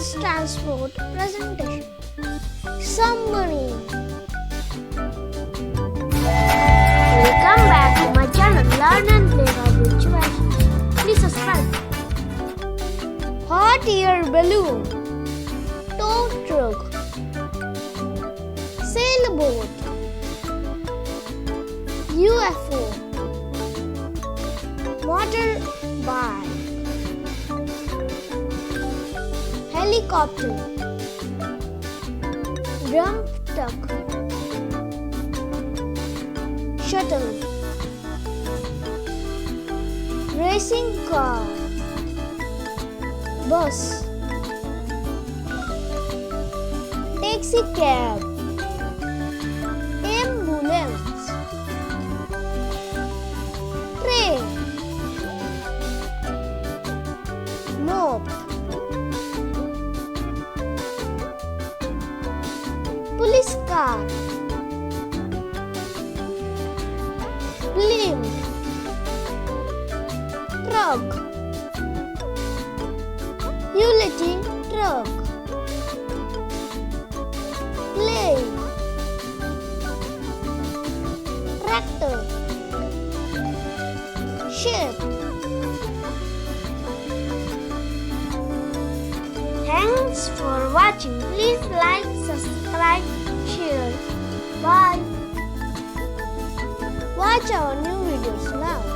mass transport presentation. Submarine. Welcome back to my channel Learn and Play with Shibasish. Please subscribe. Hot air balloon, tow truck, sailboat, UFO, motorbike, helicopter, drum truck, shuttle, racing car, bus, taxi cab, ambulance, train, mop, police car, blimp, truck, utility truck, plane, tractor, ship. Thanks for watching. Please like, subscribe, share. Bye. Watch our new videos now.